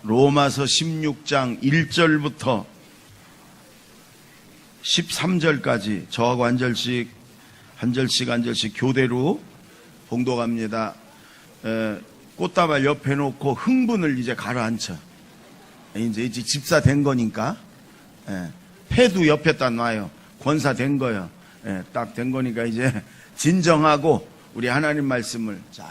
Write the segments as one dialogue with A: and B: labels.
A: 로마서 16장 1절부터 13절까지 저하고 한 절씩 교대로 봉독합니다. 꽃다발 옆에 놓고 흥분을 이제 가라앉혀. 이제 집사 된 거니까. 패도 옆에다 놔요. 권사 된 거요. 딱 된 거니까 이제 진정하고 우리 하나님 말씀을 잘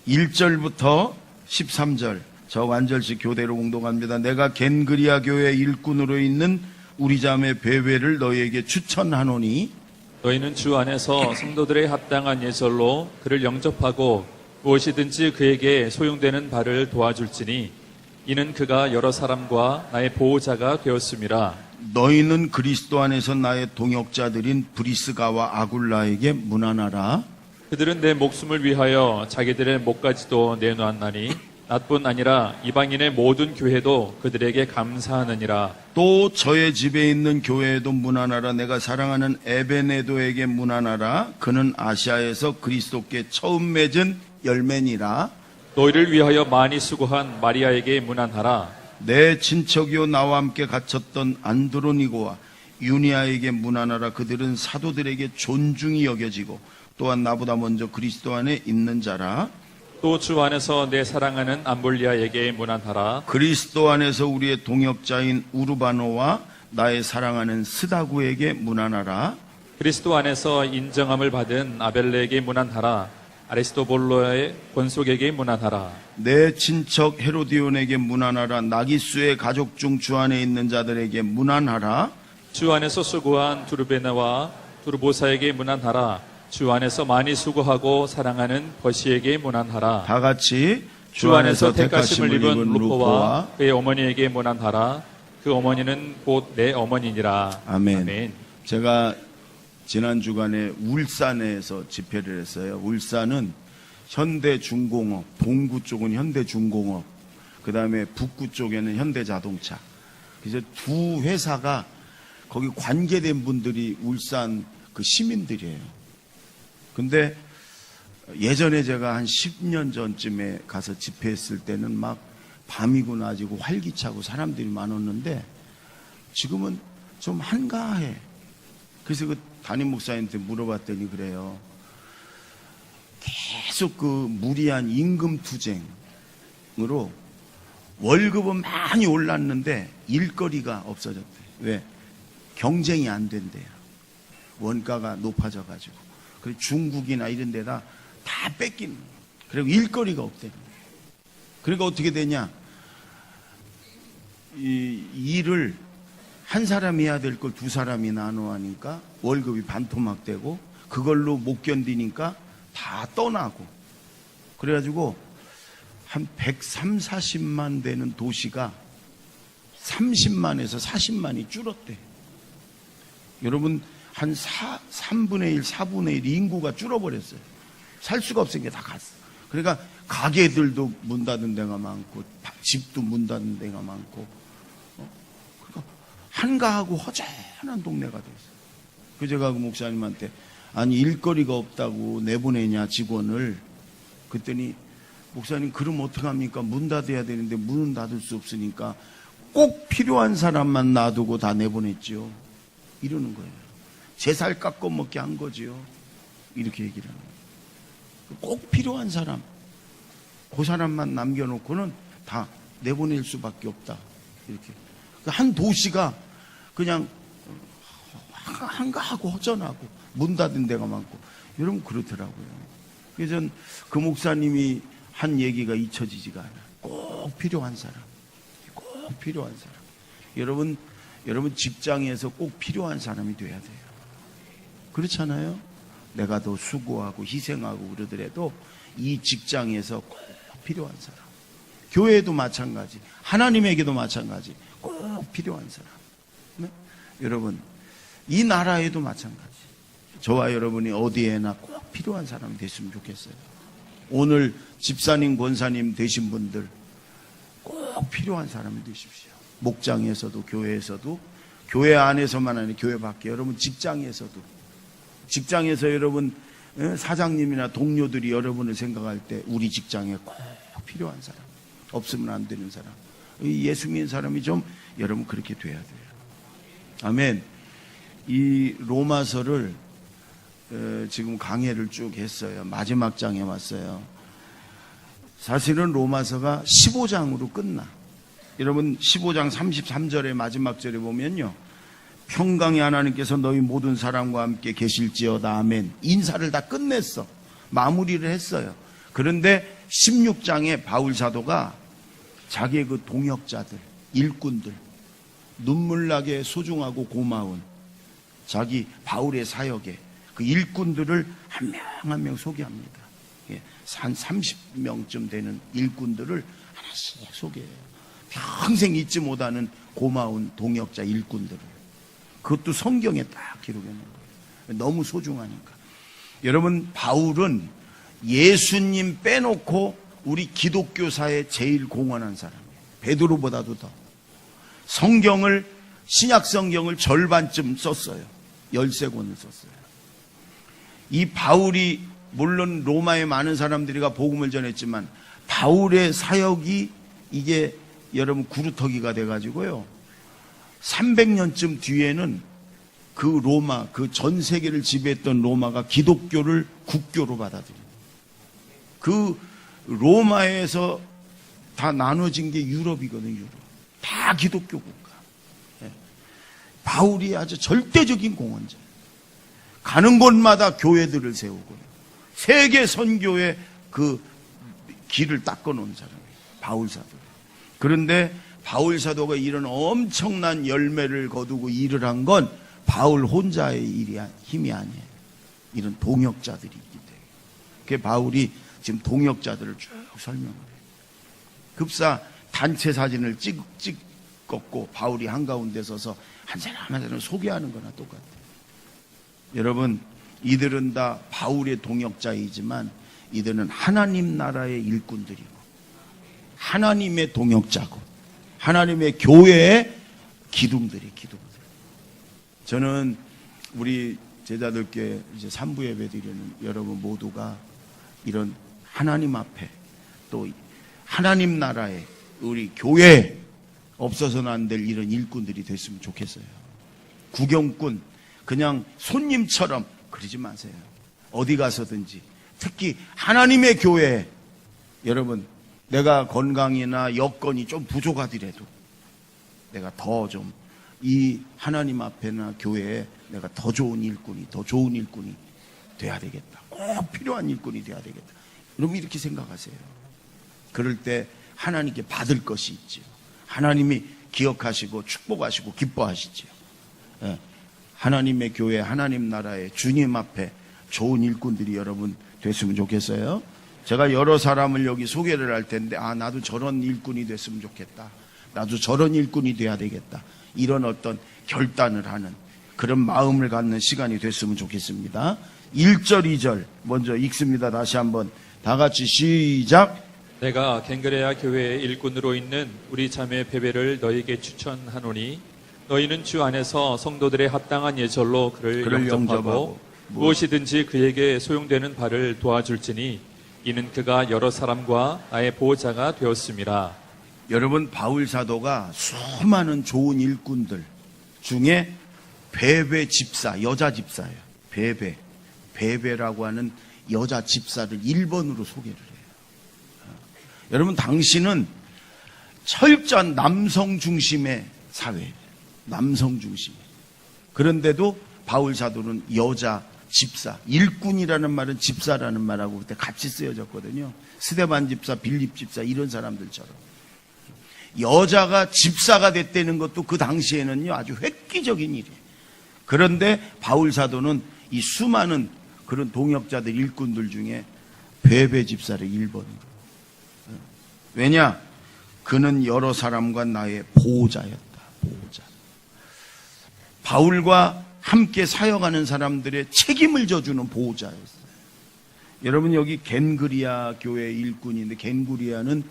A: 1절부터 13절 저하고 한 절씩 교대로 봉독합니다. 내가 겐그리아 교회 일꾼으로 있는 우리 자매 베베를 너희에게 추천하노니
B: 너희는 주 안에서 성도들의 합당한 예절로 그를 영접하고 무엇이든지 그에게 소용되는 바를 도와줄지니 이는 그가 여러 사람과 나의 보호자가 되었음이라.
A: 너희는 그리스도 안에서 나의 동역자들인 브리스가와 아굴라에게 문안하라.
B: 그들은 내 목숨을 위하여 자기들의 목까지도 내놓았나니 나뿐 아니라 이방인의 모든 교회도 그들에게 감사하느니라.
A: 또 저의 집에 있는 교회에도 문안하라. 내가 사랑하는 에베네도에게 문안하라. 그는 아시아에서 그리스도께 처음 맺은 열매니라.
B: 너희를 위하여 많이 수고한 마리아에게 문안하라.
A: 내 친척이요 나와 함께 갇혔던 안드로니고와 유니아에게 문안하라. 그들은 사도들에게 존중이 여겨지고 또한 나보다 먼저 그리스도 안에 있는 자라.
B: 또 주 안에서 내 사랑하는 암볼리아에게 문안하라.
A: 그리스도 안에서 우리의 동역자인 우르바노와 나의 사랑하는 스다구에게 문안하라.
B: 그리스도 안에서 인정함을 받은 아벨레에게 문안하라. 아리스토볼로의 권속에게 문안하라.
A: 내 친척 헤로디온에게 문안하라. 나기수의 가족 중 주 안에 있는 자들에게 문안하라.
B: 주 안에서 수고한 두르베나와 두르보사에게 문안하라. 주 안에서 많이 수고하고 사랑하는 버시에게 문안하라.
A: 다 같이
B: 주 안에서 택하심을 입은 루포와 그의 어머니에게 문안하라. 그 어머니는 곧 내 어머니니라.
A: 아멘. 제가 지난 주간에 울산에서 집회를 했어요. 울산은 현대중공업, 동구 쪽은 현대중공업, 그 다음에 북구 쪽에는 현대자동차. 그래서 두 회사가 거기 관계된 분들이 울산 그 시민들이에요. 근데 예전에 제가 한 10년 전쯤에 가서 집회했을 때는 막 밤이고 낮이고 활기차고 사람들이 많았는데 지금은 좀 한가해. 그래서 그 담임 목사님한테 물어봤더니 그래요. 계속 그 무리한 임금 투쟁으로 월급은 많이 올랐는데 일거리가 없어졌대요. 왜? 경쟁이 안 된대요. 원가가 높아져가지고. 그리고 중국이나 이런 데다 다 뺏기는 거예요. 그리고 일거리가 없대요. 그러니까 어떻게 되냐? 이 일을 한 사람이 해야 될 걸 두 사람이 나눠 하니까 월급이 반토막되고 그걸로 못 견디니까 다 떠나고 그래가지고 한 130, 40만 되는 도시가 30만에서 40만이 줄었대. 여러분 한 3분의 1, 4분의 1 인구가 줄어버렸어요. 살 수가 없으니까 다 갔어. 그러니까 가게들도 문 닫은 데가 많고 집도 문 닫은 데가 많고 그러니까 한가하고 허전한 동네가 됐어요. 그 제가 그 목사님한테 아니 일거리가 없다고 내보내냐 직원을. 그랬더니 목사님 그럼 어떡합니까? 문 닫아야 되는데 문은 닫을 수 없으니까 꼭 필요한 사람만 놔두고 다 내보냈죠. 이러는 거예요. 제 살 깎아 먹게 한 거지요. 이렇게 얘기를 하는 거예요. 꼭 필요한 사람, 그 사람만 남겨놓고는 다 내보낼 수밖에 없다. 이렇게. 한 도시가 그냥 한가하고 허전하고 문 닫은 데가 많고 여러분 그렇더라고요. 그래서 전 그 목사님이 한 얘기가 잊혀지지가 않아요. 꼭 필요한 사람, 꼭 필요한 사람. 여러분 직장에서 꼭 필요한 사람이 돼야 돼요. 그렇잖아요? 내가 더 수고하고 희생하고 그러더라도 이 직장에서 꼭 필요한 사람. 교회에도 마찬가지, 하나님에게도 마찬가지, 꼭 필요한 사람. 네? 여러분, 이 나라에도 마찬가지. 저와 여러분이 어디에나 꼭 필요한 사람이 됐으면 좋겠어요. 오늘 집사님, 권사님 되신 분들 꼭 필요한 사람이 되십시오. 목장에서도 교회에서도, 교회 안에서만 아니라 교회 밖에, 여러분 직장에서도. 직장에서 여러분 사장님이나 동료들이 여러분을 생각할 때 우리 직장에 꼭 필요한 사람, 없으면 안 되는 사람. 예수 믿는 사람이 좀 여러분 그렇게 돼야 돼요. 아멘. 이 로마서를 지금 강해를 쭉 했어요. 마지막 장에 왔어요. 사실은 로마서가 15장으로 끝나. 여러분 15장 33절의 마지막 절에 보면요, 평강의 하나님께서 너희 모든 사람과 함께 계실지어다. 아멘. 인사를 다 끝냈어. 마무리를 했어요. 그런데 16장에 바울 사도가 자기의 그 동역자들, 일꾼들, 눈물나게 소중하고 고마운 자기 바울의 사역에 그 일꾼들을 한 명 한 명 소개합니다. 한 30명쯤 되는 일꾼들을 하나씩 소개해요. 평생 잊지 못하는 고마운 동역자 일꾼들을. 그것도 성경에 딱 기록해 놓은 거예요. 너무 소중하니까. 여러분, 바울은 예수님 빼놓고 우리 기독교사에 제일 공헌한 사람이에요. 베드로보다도 더. 성경을, 신약 성경을 절반쯤 썼어요. 13권을 썼어요. 이 바울이, 물론 로마에 많은 사람들이가 복음을 전했지만 바울의 사역이 이게 여러분 구루터기가 돼가지고요, 300년쯤 뒤에는 그 로마, 그 전 세계를 지배했던 로마가 기독교를 국교로 받아들여요. 그 로마에서 다 나눠진 게 유럽이거든요. 유럽. 다 기독교 국가. 바울이 아주 절대적인 공헌자예요. 가는 곳마다 교회들을 세우고요, 세계 선교의 그 길을 닦아놓은 사람이에요, 바울 사도. 그런데 바울 사도가 이런 엄청난 열매를 거두고 일을 한 건 바울 혼자의 힘이 아니에요. 이런 동역자들이 있기 때문에. 그게 바울이 지금 동역자들을 쭉 설명을 해요. 급사 단체 사진을 찍었고 바울이 한가운데 서서 한 사람 한 사람 소개하는 거나 똑같아요. 여러분, 이들은 다 바울의 동역자이지만 이들은 하나님 나라의 일꾼들이고 하나님의 동역자고 하나님의 교회의 기둥들이 기둥들. 저는 우리 제자들께 이제 3부 예배 드리는 여러분 모두가 이런 하나님 앞에 또 하나님 나라에 우리 교회에 없어서는 안 될 이런 일꾼들이 됐으면 좋겠어요. 구경꾼, 그냥 손님처럼 그러지 마세요. 어디 가서든지, 특히 하나님의 교회에, 여러분, 내가 건강이나 여건이 좀 부족하더라도 내가 더 좀 이 하나님 앞에나 교회에 내가 더 좋은 일꾼이 돼야 되겠다. 꼭 필요한 일꾼이 돼야 되겠다. 여러분 이렇게 생각하세요. 그럴 때 하나님께 받을 것이 있지요. 하나님이 기억하시고 축복하시고 기뻐하시지요. 하나님의 교회, 하나님 나라에 주님 앞에 좋은 일꾼들이 여러분 됐으면 좋겠어요. 제가 여러 사람을 여기 소개를 할 텐데, 나도 저런 일꾼이 됐으면 좋겠다. 나도 저런 일꾼이 돼야 되겠다. 이런 어떤 결단을 하는 그런 마음을 갖는 시간이 됐으면 좋겠습니다. 1절, 2절 먼저 읽습니다. 다시 한번 다 같이 시작.
B: 내가 갱그레아 교회의 일꾼으로 있는 우리 자매 베베를 너희에게 추천하노니 너희는 주 안에서 성도들의 합당한 예절로 그를 영접하고 무엇이든지 그에게 소용되는 바를 도와줄지니 이는 그가 여러 사람과 나의 보호자가 되었음이라.
A: 여러분, 바울 사도가 수많은 좋은 일꾼들 중에 베베 집사, 여자 집사예요. 베베라고 하는 여자 집사를 1번으로 소개를 해요. 여러분, 당신은 철저한 남성 중심의 사회예요. 남성 중심. 그런데도 바울 사도는 여자 집사, 일꾼이라는 말은 집사라는 말하고 그때 같이 쓰여졌거든요. 스데반 집사, 빌립 집사 이런 사람들처럼 여자가 집사가 됐다는 것도 그 당시에는요 아주 획기적인 일이에요. 그런데 바울 사도는 이 수많은 그런 동역자들, 일꾼들 중에 베베 집사를 1번으로. 왜냐? 그는 여러 사람과 나의 보호자였다. 보호자. 바울과 함께 사역하는 사람들의 책임을 져주는 보호자였어요. 여러분, 여기 겐그리아 교회 일꾼인데 겐그리아는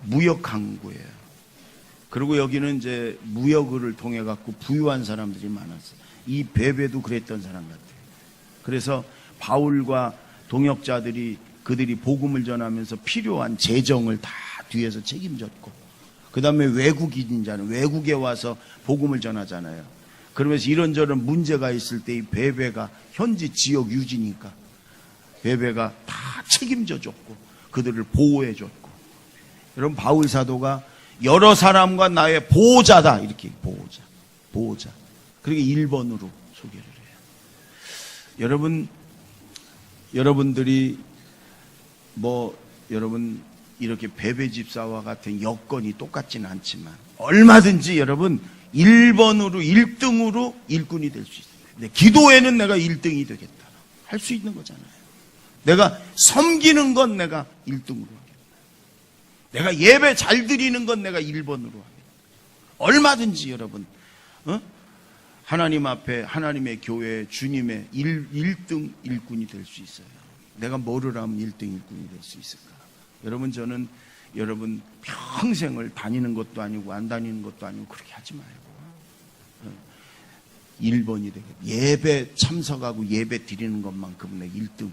A: 무역 항구예요. 그리고 여기는 이제 무역을 통해 갖고 부유한 사람들이 많았어요. 이 베베도 그랬던 사람 같아요. 그래서 바울과 동역자들이 그들이 복음을 전하면서 필요한 재정을 다 뒤에서 책임졌고, 그 다음에 외국인이잖아요. 외국에 와서 복음을 전하잖아요. 그러면서 이런저런 문제가 있을 때 이 베베가 현지 지역 유지니까 베베가 다 책임져 줬고 그들을 보호해 줬고. 여러분, 바울 사도가 여러 사람과 나의 보호자다, 이렇게 보호자. 그렇게 1번으로 소개를 해요. 여러분들이 여러분 이렇게 베베 집사와 같은 여건이 똑같지는 않지만 얼마든지 여러분 1번으로 1등으로 일꾼이 될 수 있어요. 근데 기도에는 내가 1등이 되겠다 할 수 있는 거잖아요. 내가 섬기는 건 내가 1등으로 하겠다. 내가 예배 잘 드리는 건 내가 1번으로 하겠다. 얼마든지 여러분 하나님 앞에 하나님의 교회 주님의 1등 일꾼이 될 수 있어요. 내가 뭐를 하면 1등 일꾼이 될 수 있을까? 여러분, 저는 여러분 평생을 다니는 것도 아니고 안 다니는 것도 아니고 그렇게 하지 말고 1번이 되겠다. 예배 참석하고 예배 드리는 것만큼 내가 1등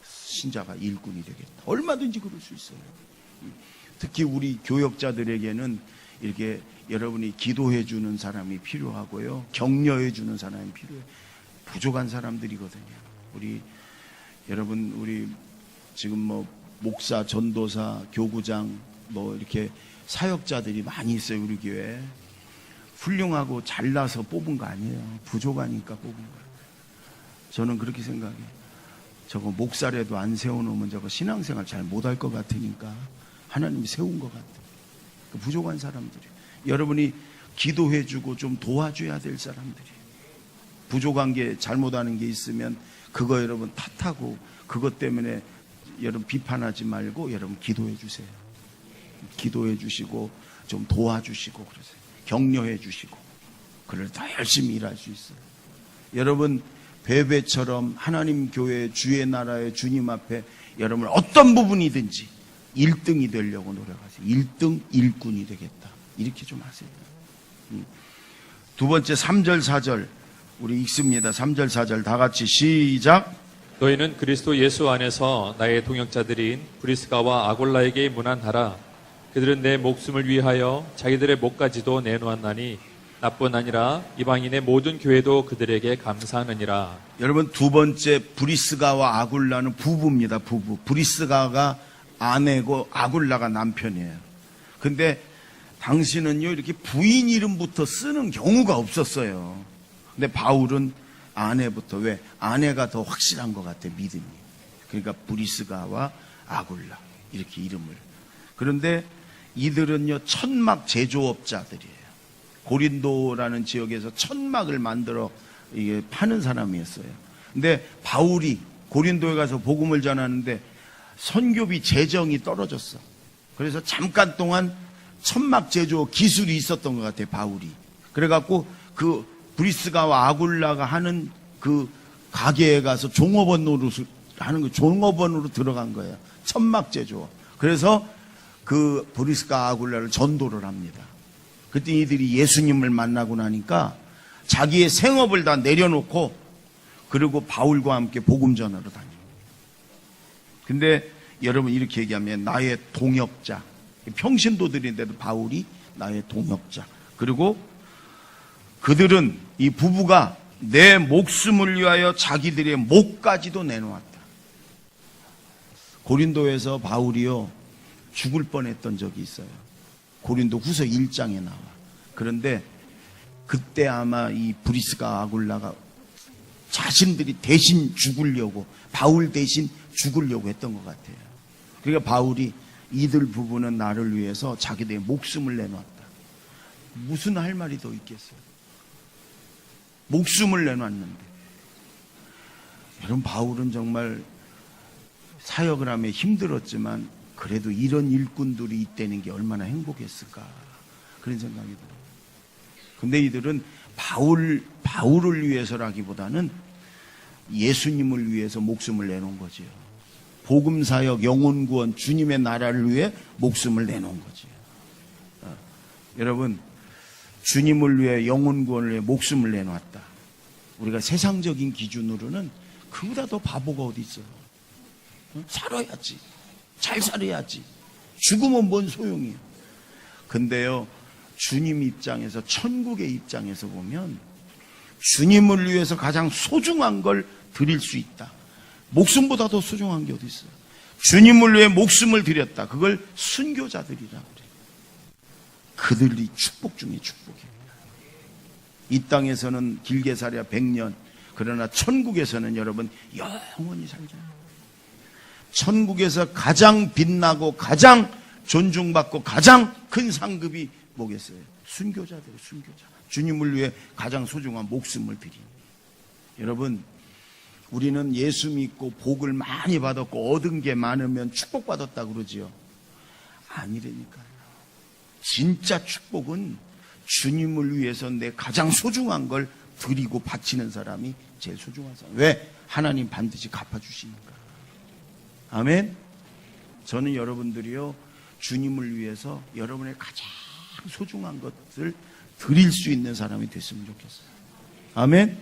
A: 신자가 일꾼이 되겠다. 얼마든지 그럴 수 있어요. 특히 우리 교역자들에게는 이렇게 여러분이 기도해 주는 사람이 필요하고요, 격려해 주는 사람이 필요해요. 부족한 사람들이거든요. 우리 지금 목사, 전도사, 교구장 이렇게 사역자들이 많이 있어요. 우리 교회에 훌륭하고 잘나서 뽑은 거 아니에요. 부족하니까 뽑은 거예요. 저는 그렇게 생각해요. 저거 목사라도 안 세워놓으면 저거 신앙생활 잘 못할 것 같으니까 하나님이 세운 것 같아요. 부족한 사람들이, 여러분이 기도해주고 좀 도와줘야 될 사람들이에요. 부족한 게, 잘못하는 게 있으면 그거 여러분 탓하고 그것 때문에 여러분 비판하지 말고 여러분 기도해 주세요. 기도해 주시고 좀 도와주시고 그러세요. 격려해 주시고, 그럴 더 열심히 일할 수 있어요. 여러분 베베처럼 하나님 교회 주의 나라의 주님 앞에 여러분 어떤 부분이든지 1등이 되려고 노력하세요. 1등 일꾼이 되겠다, 이렇게 좀 하세요. 두 번째 3절 4절 우리 읽습니다. 3절 4절 다 같이 시작.
B: 너희는 그리스도 예수 안에서 나의 동역자들인 브리스가와 아골라에게 문안하라. 그들은 내 목숨을 위하여 자기들의 목까지도 내놓았나니 나뿐 아니라 이방인의 모든 교회도 그들에게 감사하느니라.
A: 여러분, 두 번째 브리스가와 아굴라는 부부입니다. 부부. 브리스가가 아내고 아굴라가 남편이에요. 근데 당시는요 이렇게 부인 이름부터 쓰는 경우가 없었어요. 근데 바울은 아내부터, 왜? 아내가 더 확실한 것 같아, 믿음이. 그러니까 브리스가와 아굴라 이렇게 이름을. 그런데 이들은요 천막 제조업자들이에요. 고린도라는 지역에서 천막을 만들어 이게 파는 사람이었어요. 근데 바울이 고린도에 가서 복음을 전하는데 선교비 재정이 떨어졌어. 그래서 잠깐 동안 천막 제조 기술이 있었던 것 같아요, 바울이. 그래갖고 그 브리스가와 아굴라가 하는 그 가게에 가서 종업원 노릇을 하는 거, 종업원으로 들어간 거예요. 천막 제조. 그래서 그 브리스가 아굴라를 전도를 합니다. 그때 이들이 예수님을 만나고 나니까 자기의 생업을 다 내려놓고 그리고 바울과 함께 복음 전하러 다닙니다. 근데 여러분 이렇게 얘기하면 나의 동역자, 평신도들인데도 바울이 나의 동역자. 그리고 그들은, 이 부부가 내 목숨을 위하여 자기들의 목까지도 내놓았다. 고린도에서 바울이요 죽을 뻔했던 적이 있어요. 고린도 후서 1장에 나와. 그런데 그때 아마 이 브리스가 아굴라가 자신들이 대신 죽으려고, 바울 대신 죽으려고 했던 것 같아요. 그러니까 바울이 이들 부부는 나를 위해서 자기들의 목숨을 내놓았다. 무슨 할 말이 더 있겠어요? 목숨을 내놨는데. 여러분, 바울은 정말 사역을 하며 힘들었지만 그래도 이런 일꾼들이 있다는 게 얼마나 행복했을까, 그런 생각이 들어요. 근데 이들은 바울을 위해서라기보다는 예수님을 위해서 목숨을 내놓은 거지요. 복음사역, 영혼구원, 주님의 나라를 위해 목숨을 내놓은 거지요. 여러분, 주님을 위해, 영혼구원을 위해 목숨을 내놓았다. 우리가 세상적인 기준으로는 그보다 더 바보가 어디 있어요? 살아야지, 잘 살아야지, 죽으면 뭔 소용이에요. 근데요, 주님 입장에서, 천국의 입장에서 보면 주님을 위해서 가장 소중한 걸 드릴 수 있다. 목숨보다 더 소중한 게 어디 있어요? 주님을 위해 목숨을 드렸다. 그걸 순교자들이라고 그래요. 그들이 축복 중에 축복입니다. 이 땅에서는 길게 살아야 100년, 그러나 천국에서는 여러분 영원히 살잖아요. 천국에서 가장 빛나고 가장 존중받고 가장 큰 상급이 뭐겠어요? 순교자들이에요. 순교자. 주님을 위해 가장 소중한 목숨을 드린. 여러분, 우리는 예수 믿고 복을 많이 받았고 얻은 게 많으면 축복받았다 그러지요. 아니라니까요. 진짜 축복은 주님을 위해서 내 가장 소중한 걸 드리고 바치는 사람이 제일 소중한 사람. 왜? 하나님 반드시 갚아주시니까. 아멘. 저는 여러분들이요, 주님을 위해서 여러분의 가장 소중한 것을 드릴 수 있는 사람이 됐으면 좋겠어요. 아멘.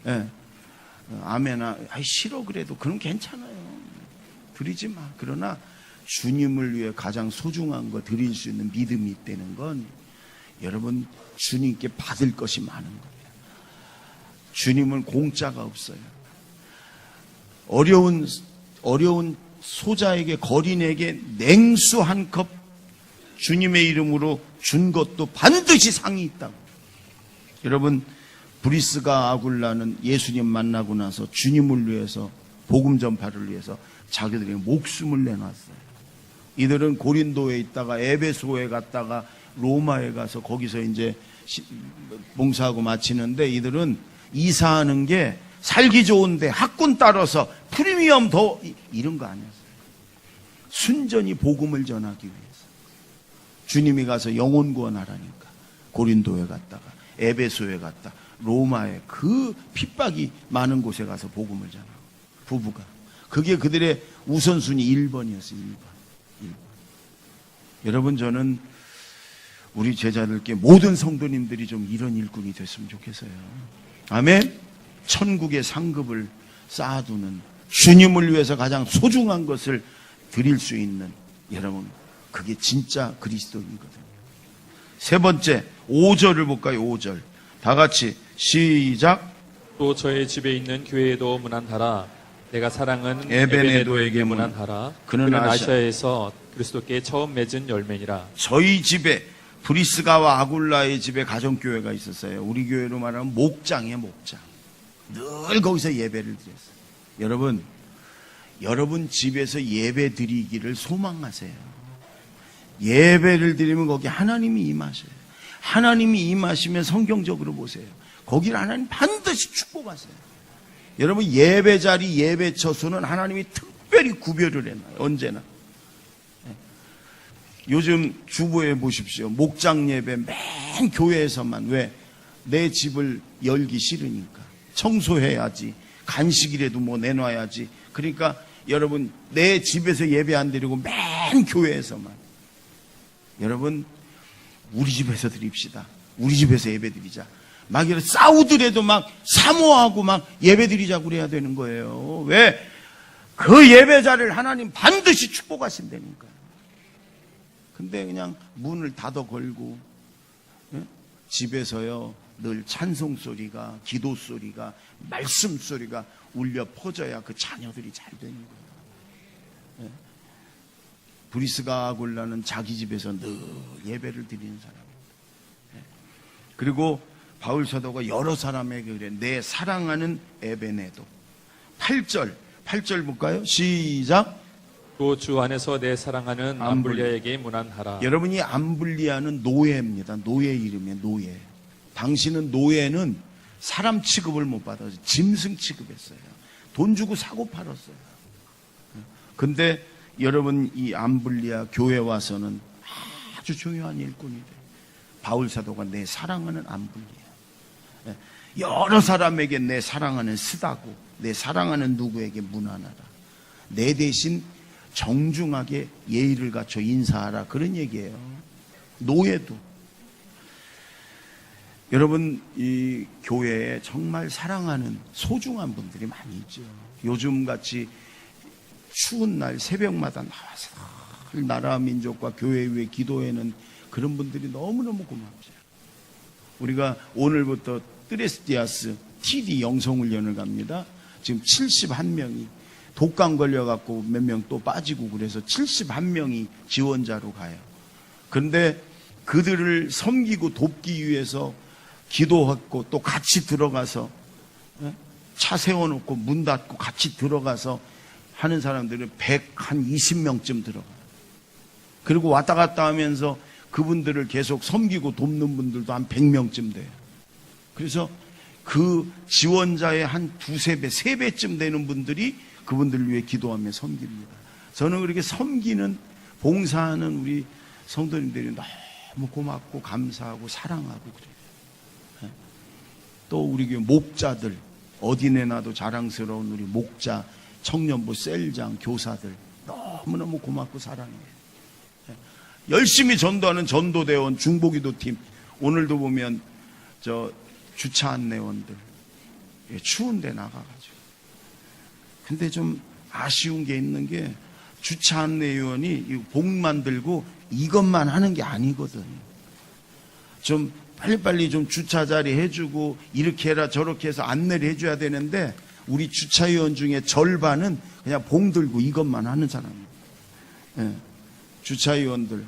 A: 예. 아멘. 아이 싫어 그래도 그럼 괜찮아요. 드리지 마. 그러나 주님을 위해 가장 소중한 거 드릴 수 있는 믿음이 있다는 건 여러분 주님께 받을 것이 많은 겁니다. 주님은 공짜가 없어요. 어려운 소자에게, 거린에게 냉수 한 컵 주님의 이름으로 준 것도 반드시 상이 있다고. 여러분, 브리스가 아굴라는 예수님 만나고 나서 주님을 위해서, 복음 전파를 위해서 자기들의 목숨을 내놨어요. 이들은 고린도에 있다가 에베소에 갔다가 로마에 가서 거기서 이제 봉사하고 마치는데, 이들은 이사하는 게 살기 좋은데 학군 따라서 프리미엄 더 이런 거 아니었어요. 순전히 복음을 전하기 위해서. 주님이 가서 영혼 구원하라니까 고린도에 갔다가 에베소에 갔다 로마에, 그 핍박이 많은 곳에 가서 복음을 전하고, 부부가 그게 그들의 우선순위 1번이었어요. 1번. 여러분, 저는 우리 제자들께, 모든 성도님들이 좀 이런 일꾼이 됐으면 좋겠어요. 아멘. 천국의 상급을 쌓아두는, 주님을 위해서 가장 소중한 것을 드릴 수 있는 여러분, 그게 진짜 그리스도인이거든요. 세 번째, 5절을 볼까요? 5절. 다 같이 시작.
B: 또 저의 집에 있는 교회에도 문안하라. 내가 사랑은
A: 에베네도에게
B: 문안하라.
A: 그는
B: 그는 아시아에서 그리스도께 처음 맺은 열매니라.
A: 저희 집에, 브리스가와 아굴라의 집에 가정교회가 있었어요. 우리 교회로 말하면 목장이에요. 목장. 늘 거기서 예배를 드렸어요. 여러분 집에서 예배 드리기를 소망하세요. 예배를 드리면 거기 하나님이 임하셔요. 하나님이 임하시면 성경적으로 보세요. 거기를 하나님 반드시 축복하세요. 여러분, 예배 자리, 예배 처소는 하나님이 특별히 구별을 해놔요. 언제나. 요즘 주보에 보십시오. 목장 예배 맨 교회에서만. 왜? 내 집을 열기 싫으니까. 청소해야지. 간식이라도 뭐 내놔야지. 그러니까 여러분, 내 집에서 예배 안 드리고 맨 교회에서만. 여러분, 우리 집에서 드립시다. 우리 집에서 예배 드리자. 막 이렇게 싸우더라도 막 사모하고 막 예배 드리자고 그래야 되는 거예요. 왜? 그 예배자를 하나님 반드시 축복하신다니까. 근데 그냥 문을 닫아 걸고, 집에서요 늘 찬송 소리가, 기도 소리가, 말씀 소리가 울려 퍼져야 그 자녀들이 잘 되는 거예요. 브리스가 아굴라는 자기 집에서 늘 예배를 드리는 사람입니다. 그리고 바울 사도가 여러 사람에게 그래. 내 사랑하는 에베네도. 8절 볼까요? 시작.
B: 또 주 안에서 내 사랑하는 암블리아에게 문안하라.
A: 여러분이 암블리아는 노예입니다. 노예 이름이에요. 노예. 당신은 노예는 사람 취급을 못 받아서 짐승 취급했어요. 돈 주고 사고 팔았어요. 근데 여러분, 이 암블리아 교회 와서는 아주 중요한 일꾼이 돼요. 바울 사도가 내 사랑하는 암블리아. 여러 사람에게 내 사랑하는 스다고, 내 사랑하는 누구에게 문안하라. 내 대신 정중하게 예의를 갖춰 인사하라. 그런 얘기예요. 노예도. 여러분, 이 교회에 정말 사랑하는 소중한 분들이 많이 있죠. 요즘같이 추운 날 새벽마다 나와서 나라 민족과 교회 위에 기도하는 그런 분들이 너무너무 고맙죠. 우리가 오늘부터 뜨레스디아스 TD 영성훈련을 갑니다. 지금 71명이 독감 걸려갖고 몇 명 또 빠지고 그래서 71명이 지원자로 가요. 그런데 그들을 섬기고 돕기 위해서 기도하고 또 같이 들어가서 차 세워놓고 문 닫고 같이 들어가서 하는 사람들은 120명쯤 들어가요. 그리고 왔다 갔다 하면서 그분들을 계속 섬기고 돕는 분들도 한 100명쯤 돼요. 그래서 그 지원자의 한 두세 배, 세 배쯤 되는 분들이 그분들을 위해 기도하며 섬깁니다. 저는 그렇게 섬기는, 봉사하는 우리 성도님들이 너무 고맙고 감사하고 사랑하고 그래요. 또 우리 교회 목자들, 어디 내놔도 자랑스러운 우리 목자, 청년부, 셀장, 교사들 너무너무 고맙고 사랑해요. 열심히 전도하는 전도대원, 중보기도팀, 오늘도 보면 저 주차 안내원들 추운데 나가가지고. 근데 좀 아쉬운 게 있는 게 주차 안내위원이 복만 들고 이것만 하는 게 아니거든. 좀 빨리빨리 좀 주차 자리 해주고 이렇게 해라 저렇게 해서 안내를 해줘야 되는데 우리 주차위원 중에 절반은 그냥 봉 들고 이것만 하는 사람이에요. 예. 주차위원들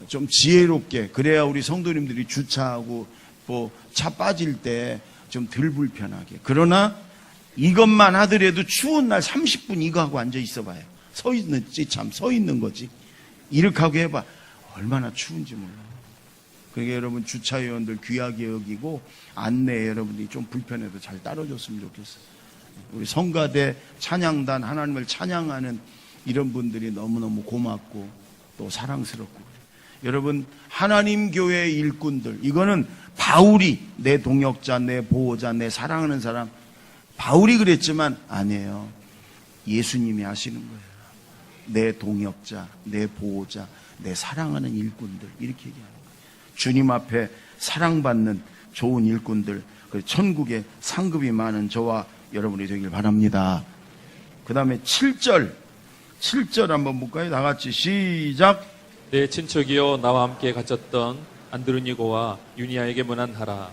A: 좀 지혜롭게, 그래야 우리 성도님들이 주차하고 뭐 차 빠질 때 좀 덜 불편하게. 그러나 이것만 하더라도 추운 날 30분 이거 하고 앉아 있어 봐요. 서 있는지 참 서 있는 거지. 이렇게 하고 해봐. 얼마나 추운지 몰라. 그러니까 여러분 주차위원들 귀하게 여기고 안내에 여러분들이 좀 불편해도 잘 따라줬으면 좋겠어요. 우리 성가대 찬양단, 하나님을 찬양하는 이런 분들이 너무너무 고맙고 또 사랑스럽고 그래요. 여러분 하나님 교회의 일꾼들, 이거는 바울이 내 동역자, 내 보호자, 내 사랑하는 사람, 바울이 그랬지만 아니에요. 예수님이 하시는 거예요. 내 동역자, 내 보호자, 내 사랑하는 일꾼들, 이렇게 얘기하는 거예요. 주님 앞에 사랑받는 좋은 일꾼들, 천국에 상급이 많은 저와 여러분이 되길 바랍니다. 그 다음에 7절 한번 볼까요? 다 같이 시작.
B: 내 친척이여 나와 함께 갇혔던 안드로니고와 유니아에게 문안하라.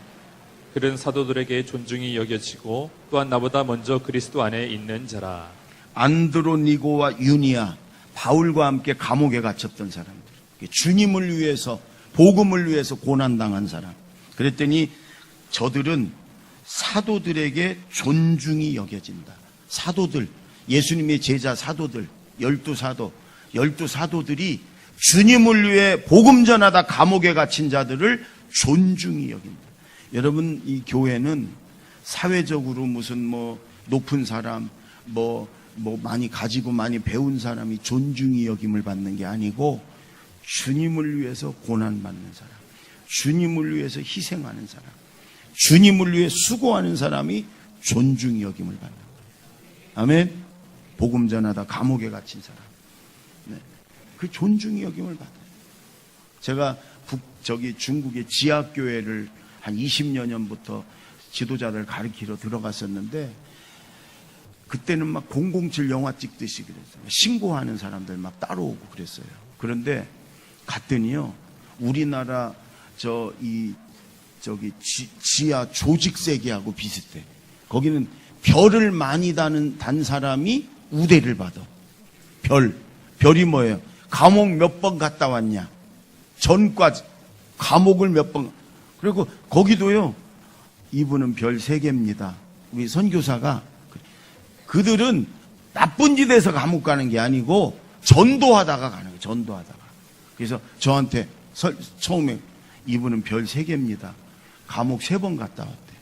B: 그는 사도들에게 존중이 여겨지고 또한 나보다 먼저 그리스도 안에 있는 자라.
A: 안드로니고와 유니아, 바울과 함께 감옥에 갇혔던 사람들, 주님을 위해서, 복음을 위해서 고난당한 사람. 그랬더니 저들은 사도들에게 존중이 여겨진다. 사도들, 예수님의 제자 사도들, 12사도들이 주님을 위해 복음 전하다 감옥에 갇힌 자들을 존중이 여긴다. 여러분, 이 교회는 사회적으로 무슨 높은 사람, 많이 가지고 많이 배운 사람이 존중이 여김을 받는 게 아니고 주님을 위해서 고난받는 사람, 주님을 위해서 희생하는 사람, 주님을 위해 수고하는 사람이 존중이 여김을 받는 거예요. 아멘. 복음 전하다 감옥에 갇힌 사람, 그 존중이 여김을 받아요. 제가 중국의 지하교회를 한 20여 년부터 지도자들 가르치러 들어갔었는데, 그때는 막 007 영화 찍듯이 그랬어요. 신고하는 사람들 막 따라오고 그랬어요. 그런데 갔더니요, 우리나라 지하 조직세계하고 비슷해. 거기는 별을 많이 단 사람이 우대를 받아. 별이 뭐예요? 감옥 몇 번 갔다 왔냐? 전과 감옥을 몇 번. 그리고 거기도요, 이분은 별 3개입니다. 우리 선교사가, 그들은 나쁜 짓에서 감옥 가는 게 아니고 전도하다가 가는 거예요. 전도하다가. 그래서 저한테 처음에 이분은 별 3개입니다. 감옥 3번 갔다 왔대.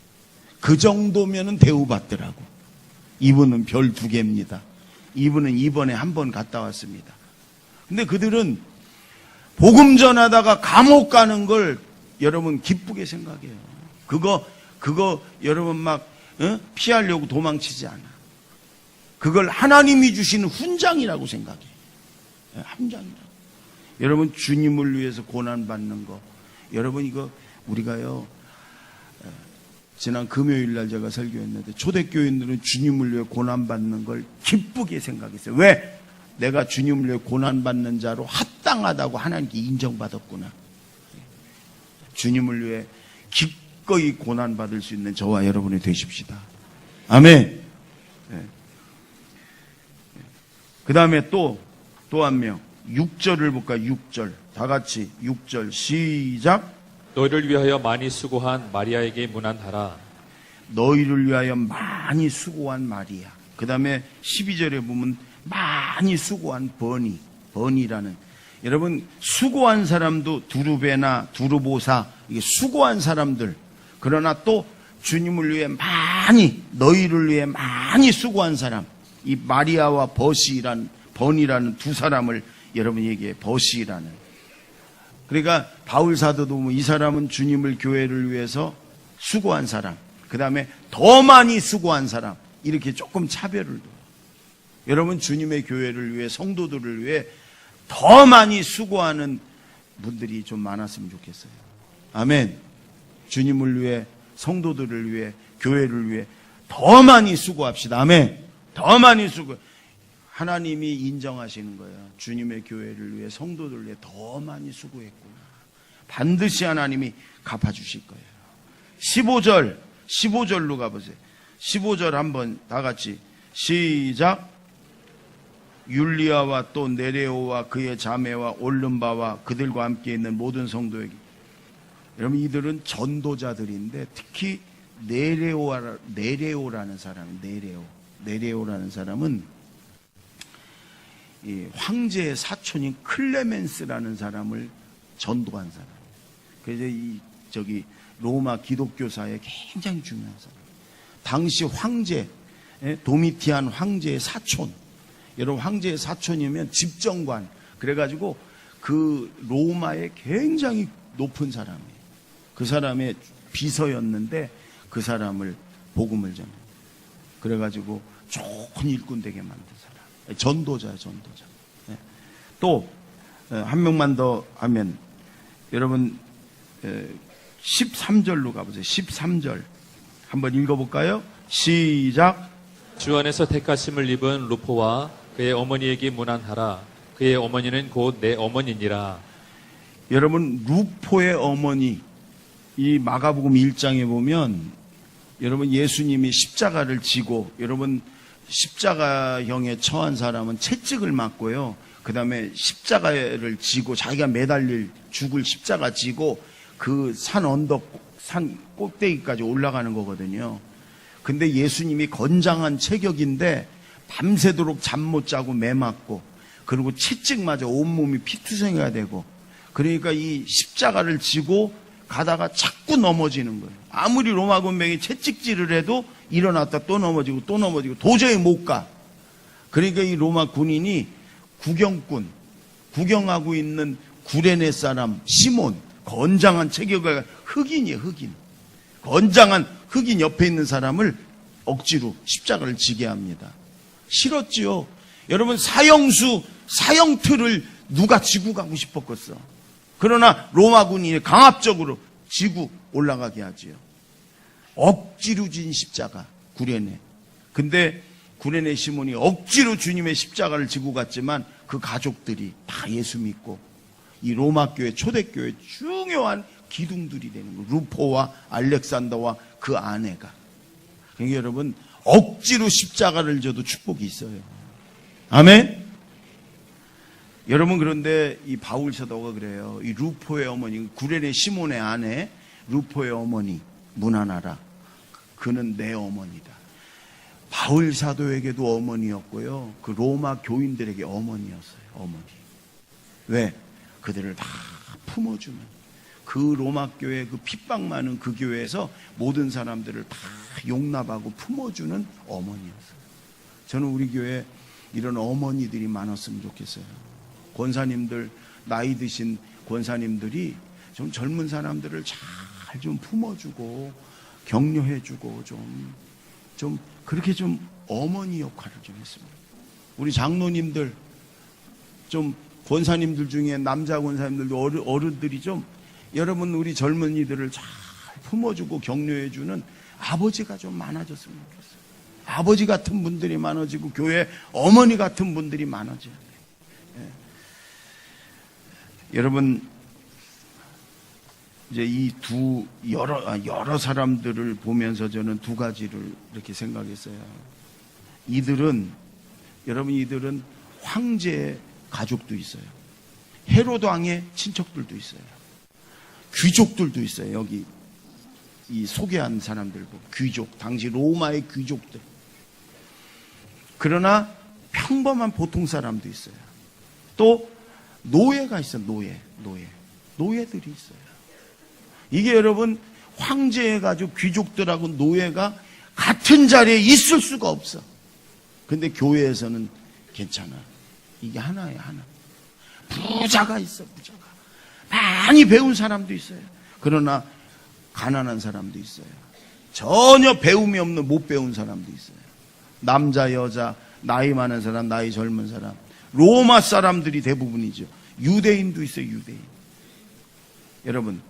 A: 그 정도면은 대우받더라고. 이분은 별 2개입니다. 이분은 이번에 1번 갔다 왔습니다. 근데 그들은 복음 전하다가 감옥 가는 걸 여러분 기쁘게 생각해요. 그거 여러분 막 피하려고 도망치지 않아. 그걸 하나님이 주시는 훈장이라고 생각해. 훈장이라고. 여러분 주님을 위해서 고난받는 거, 여러분 이거 우리가요, 지난 금요일 날 제가 설교했는데 초대교인들은 주님을 위해 고난받는 걸 기쁘게 생각했어요. 왜? 내가 주님을 위해 고난받는 자로 합당하다고 하나님께 인정받았구나. 주님을 위해 기꺼이 고난받을 수 있는 저와 여러분이 되십시다. 아멘. 네. 그 다음에 또 한 명 6절을 볼까요? 6절 다 같이 6절 시작.
B: 너희를 위하여 많이 수고한 마리아에게 문안하라.
A: 너희를 위하여 많이 수고한 마리아. 그 다음에 12절에 보면 많이 수고한 버니라는, 여러분 수고한 사람도 두루베나 두루보사, 이게 수고한 사람들. 그러나 또 주님을 위해 너희를 위해 많이 수고한 사람, 이 마리아와 버니라는 두 사람을 여러분이 얘기해. 버시라는. 그러니까 바울 사도도 보면 이 사람은 주님을 교회를 위해서 수고한 사람, 그 다음에 더 많이 수고한 사람, 이렇게 조금 차별을 둬요. 여러분 주님의 교회를 위해, 성도들을 위해 더 많이 수고하는 분들이 좀 많았으면 좋겠어요. 아멘. 주님을 위해, 성도들을 위해, 교회를 위해 더 많이 수고합시다. 아멘. 더 많이 수고. 하나님이 인정하시는 거예요. 주님의 교회를 위해, 성도들을 위해 더 많이 수고했구나. 반드시 하나님이 갚아주실 거예요. 15절로 가보세요. 15절 한번 다 같이 시작. 율리아와 또 네레오와 그의 자매와 올름바와 그들과 함께 있는 모든 성도에게. 여러분 이들은 전도자들인데 특히 네레오라는 사람, 네레오라는 사람은 이 황제의 사촌인 클레멘스라는 사람을 전도한 사람. 그래서 로마 기독교사에 굉장히 중요한 사람. 당시 황제, 도미티안 황제의 사촌. 여러분 황제의 사촌이면 집정관. 그래가지고 그 로마의 굉장히 높은 사람이에요. 그 사람의 비서였는데 그 사람을 복음을 전해. 그래가지고 좋은 일꾼 되게 만든 사람. 전도자. 또 한 명만 더 하면 여러분 13절로 가보세요. 13절 한번 읽어볼까요? 시작.
B: 주 안에서 택하심을 입은 루포와 그의 어머니에게 문안하라. 그의 어머니는 곧 내 어머니니라.
A: 여러분 루포의 어머니, 이 마가복음 1장에 보면 여러분 예수님이 십자가를 지고, 여러분 십자가형에 처한 사람은 채찍을 맞고요. 그 다음에 십자가를 지고 자기가 매달릴 죽을 십자가 지고 그 산 꼭대기까지 올라가는 거거든요. 근데 예수님이 건장한 체격인데 밤새도록 잠 못 자고 매 맞고, 그리고 채찍 맞아 온몸이 피투성이가 되고, 그러니까 이 십자가를 지고 가다가 자꾸 넘어지는 거예요. 아무리 로마 군병이 채찍질을 해도 일어났다 또 넘어지고 도저히 못 가. 그러니까 이 로마 군인이 구경하고 있는 구레네 사람 시몬, 건장한 체격을, 흑인이에요. 건장한 흑인 옆에 있는 사람을 억지로 십자가를 지게 합니다. 싫었지요. 여러분 사형틀을 누가 지고 가고 싶었겠어. 그러나 로마 군인이 강압적으로 지고 올라가게 하지요. 억지로 진 십자가, 구레네. 근데 구레네 시몬이 억지로 주님의 십자가를 지고 갔지만 그 가족들이 다 예수 믿고 이 로마 교회, 초대교회 중요한 기둥들이 되는 거예요. 루포와 알렉산더와 그 아내가. 그러니까 여러분 억지로 십자가를 져도 축복이 있어요. 아멘. 여러분 그런데 이 바울 사도가 그래요. 이 루포의 어머니, 구레네 시몬의 아내 루포의 어머니 문안하라. 그는 내 어머니다. 바울 사도에게도 어머니였고요. 그 로마 교인들에게 어머니였어요. 어머니. 왜? 그들을 다 품어주는, 그 로마 교회, 그 핍박 많은 그 교회에서 모든 사람들을 다 용납하고 품어주는 어머니였어요. 저는 우리 교회에 이런 어머니들이 많았으면 좋겠어요. 권사님들, 나이 드신 권사님들이 좀 젊은 사람들을 잘 좀 품어주고 격려해주고 좀 그렇게 좀 어머니 역할을 좀 했습니다. 우리 장로님들, 좀 권사님들 중에 남자 권사님들도 어른들이 좀 여러분 우리 젊은이들을 잘 품어주고 격려해주는 아버지가 좀 많아졌으면 좋겠어요. 아버지 같은 분들이 많아지고 교회 어머니 같은 분들이 많아져야 돼요. 여러분, 이제 이 여러 사람들을 보면서 저는 두 가지를 이렇게 생각했어요. 이들은 황제의 가족도 있어요. 헤로드 왕의 친척들도 있어요. 귀족들도 있어요. 여기 이 소개한 사람들 보고 귀족, 당시 로마의 귀족들. 그러나 평범한 보통 사람도 있어요. 또 노예가 있어요. 노예들이 있어요. 이게 여러분, 황제의 가족, 귀족들하고 노예가 같은 자리에 있을 수가 없어. 근데 교회에서는 괜찮아. 이게 하나야, 하나. 부자가 있어, 부자가. 많이 배운 사람도 있어요. 그러나 가난한 사람도 있어요. 전혀 배움이 없는 못 배운 사람도 있어요. 남자, 여자, 나이 많은 사람, 나이 젊은 사람. 로마 사람들이 대부분이죠. 유대인도 있어요, 유대인. 여러분,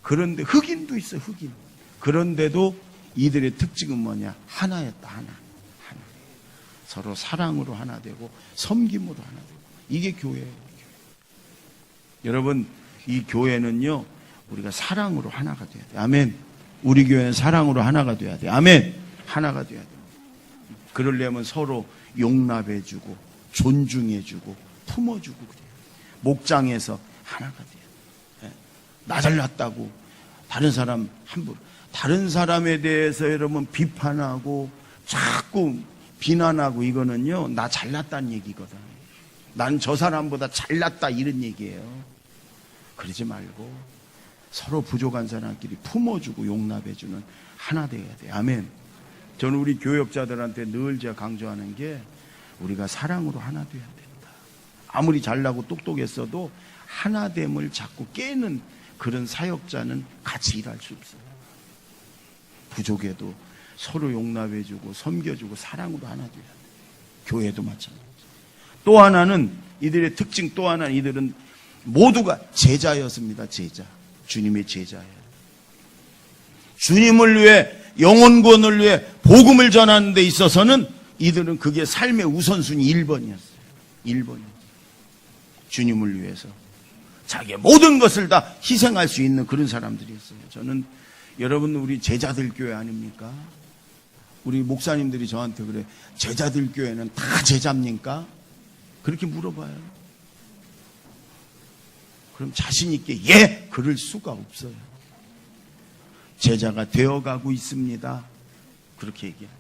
A: 그런데 흑인도 있어요, 흑인. 그런데도 이들의 특징은 뭐냐? 하나였다, 하나. 서로 사랑으로 하나 되고 섬김으로 하나 되고. 이게 교회예요. 여러분, 이 교회는요, 우리가 사랑으로 하나가 돼야 돼요. 아멘. 우리 교회는 사랑으로 하나가 돼야 돼요. 아멘. 하나가 돼야 돼요. 그러려면 서로 용납해주고 존중해주고 품어주고 그래요. 목장에서 하나가 돼요. 나 잘났다고 다른 사람 함부로, 다른 사람에 대해서 여러분 비판하고 자꾸 비난하고, 이거는요, 나 잘났다는 얘기거든. 난 저 사람보다 잘났다, 이런 얘기예요. 그러지 말고 서로 부족한 사람끼리 품어주고 용납해주는 하나 돼야 돼요. 아멘. 저는 우리 교역자들한테 늘 제가 강조하는 게, 우리가 사랑으로 하나 돼야 된다. 아무리 잘나고 똑똑했어도 하나됨을 자꾸 깨는 그런 사역자는 같이 일할 수 없어요. 부족해도 서로 용납해주고 섬겨주고 사랑으로 하나 돼야 돼요. 교회도 마찬가지. 또 하나는, 이들의 특징 또 하나는, 이들은 모두가 제자였습니다. 제자. 주님의 제자예요. 주님을 위해, 영혼구원을 위해 복음을 전하는 데 있어서는 이들은 그게 삶의 우선순위 1번이었어요. 1번이었어요. 주님을 위해서 자기의 모든 것을 다 희생할 수 있는 그런 사람들이었어요. 저는, 여러분, 우리 제자들 교회 아닙니까? 우리 목사님들이 저한테 그래, 제자들 교회는 다 제자입니까? 그렇게 물어봐요. 그럼 자신 있게 예, 그럴 수가 없어요. 제자가 되어가고 있습니다. 그렇게 얘기하지.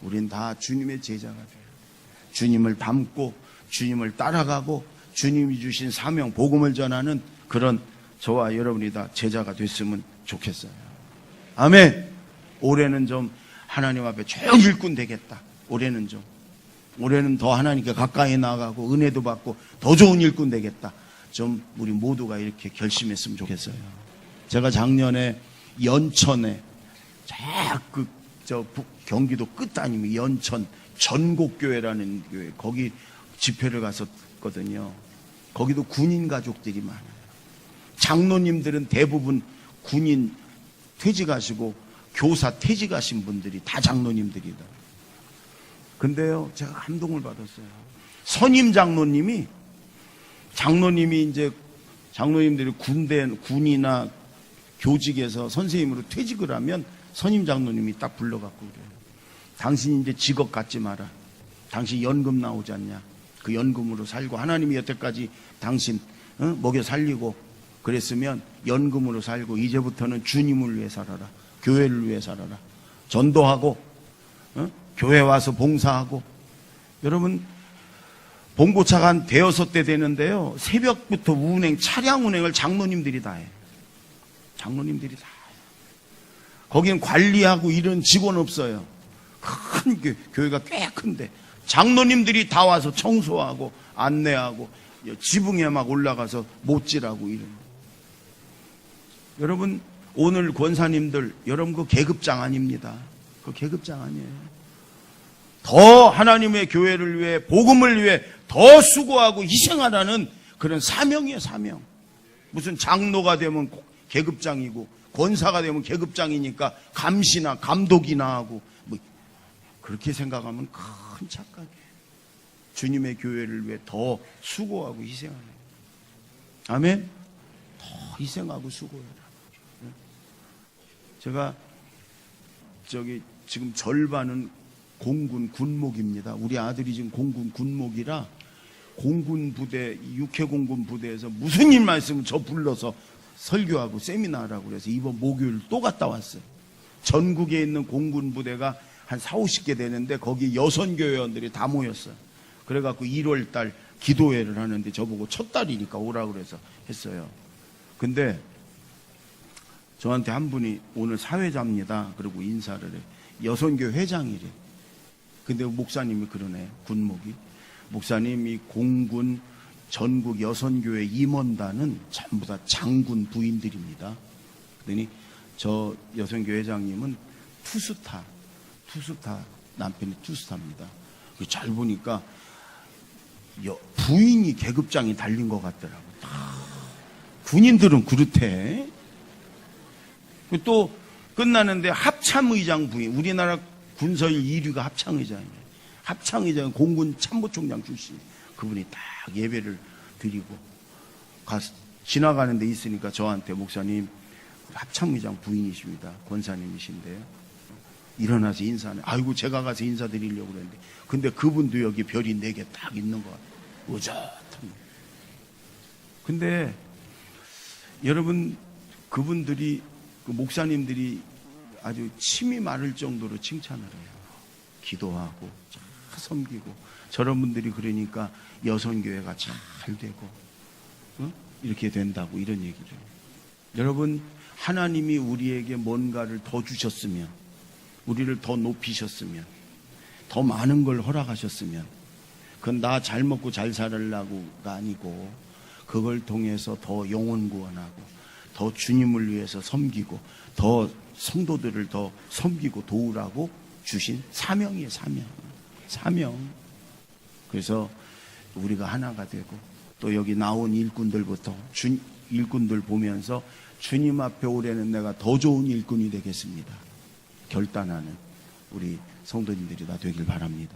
A: 우린 다 주님의 제자가 돼요. 주님을 닮고 주님을 따라가고 주님이 주신 사명, 복음을 전하는 그런 저와 여러분이 다 제자가 됐으면 좋겠어요. 아멘. 올해는 좀 하나님 앞에 좋은 일꾼 되겠다. 올해는 더 하나님께 가까이 나가고 은혜도 받고 더 좋은 일꾼 되겠다. 좀 우리 모두가 이렇게 결심했으면 좋겠어요. 제가 작년에 연천에, 경기도 끝 아니면 연천 전곡교회라는 교회, 거기 집회를 갔었거든요. 거기도 군인 가족들이 많아요. 장로님들은 대부분 군인 퇴직하시고 교사 퇴직하신 분들이 다 장로님들이다. 근데요, 제가 감동을 받았어요. 선임 장로님이 이제 장로님들이 군이나 교직에서 선생님으로 퇴직을 하면 선임 장로님이 딱 불러갖고 그래요. 당신 이제 직업 갖지 마라. 당신 연금 나오지 않냐? 그 연금으로 살고, 하나님이 여태까지 당신 먹여 살리고 그랬으면 연금으로 살고, 이제부터는 주님을 위해 살아라. 교회를 위해 살아라. 전도하고 교회 와서 봉사하고. 여러분, 봉고차가 한 대여섯 대 되는데요, 새벽부터 차량 운행을 장로님들이 다 해요. 장로님들이 다 해요. 거기는 관리하고 이런 직원 없어요. 큰 교회가 꽤 큰데 장로님들이 다 와서 청소하고 안내하고 지붕에 막 올라가서 못질하고 이런. 여러분, 오늘 권사님들, 여러분 그 계급장 아닙니다. 그 계급장 아니에요. 더 하나님의 교회를 위해, 복음을 위해 더 수고하고 희생하라는 그런 사명이에요, 사명. 무슨 장로가 되면 계급장이고 권사가 되면 계급장이니까 감시나 감독이나 하고, 뭐 그렇게 생각하면 큰 착각이에요. 주님의 교회를 위해 더 수고하고 희생하는 거예요. 아멘? 더 희생하고 수고해라. 제가 지금 절반은 공군 군목입니다. 우리 아들이 지금 공군 군목이라 공군 부대, 육해공군 부대에서 무슨 일만 있으면 저 불러서 설교하고 세미나하라고 그래서 이번 목요일 또 갔다 왔어요. 전국에 있는 공군 부대가 한 40, 50개 되는데 거기 여선교회원들이 다 모였어요. 그래갖고 1월 달 기도회를 하는데 저보고 첫 달이니까 오라고 그래서 했어요. 근데 저한테 한 분이 오늘 사회자입니다. 그리고 인사를 해. 여선교회 회장이래. 근데 목사님이 그러네. 군목이. 목사님이 공군 전국 여선교회 임원단은 전부 다 장군 부인들입니다. 그러니 저 여선교회 회장님은 투스타 남편이 투스타입니다. 잘 보니까 부인이 계급장이 달린 것 같더라고요. 군인들은 그렇대. 또 끝나는데 합참의장 부인, 우리나라 군서일 2류가 합참의장이에요. 합참의장은 공군 참모총장 출신. 그분이 딱 예배를 드리고 가서 지나가는 데 있으니까 저한테 목사님 합참의장 부인이십니다. 권사님이신데요. 일어나서 인사하네. 아이고 제가 가서 인사드리려고 그랬는데 근데 그분도 여기 별이 4개 딱 있는 것 같아요. 의젓합니다. 근데 여러분 그분들이 그 목사님들이 아주 침이 마를 정도로 칭찬을 해요. 기도하고 잘 섬기고 저런 분들이 그러니까 여선교회가 잘 되고 이렇게 된다고 이런 얘기를 해요. 여러분 하나님이 우리에게 뭔가를 더 주셨으면 우리를 더 높이셨으면 더 많은 걸 허락하셨으면 그건 나 잘 먹고 잘 살으려고가 아니고 그걸 통해서 더 영혼 구원하고 더 주님을 위해서 섬기고 더 성도들을 더 섬기고 도우라고 주신 사명이에요. 사명. 그래서 우리가 하나가 되고 또 여기 나온 일꾼들부터 일꾼들 보면서 주님 앞에 올해는 내가 더 좋은 일꾼이 되겠습니다. 결단하는 우리 성도님들이 다 되길 바랍니다.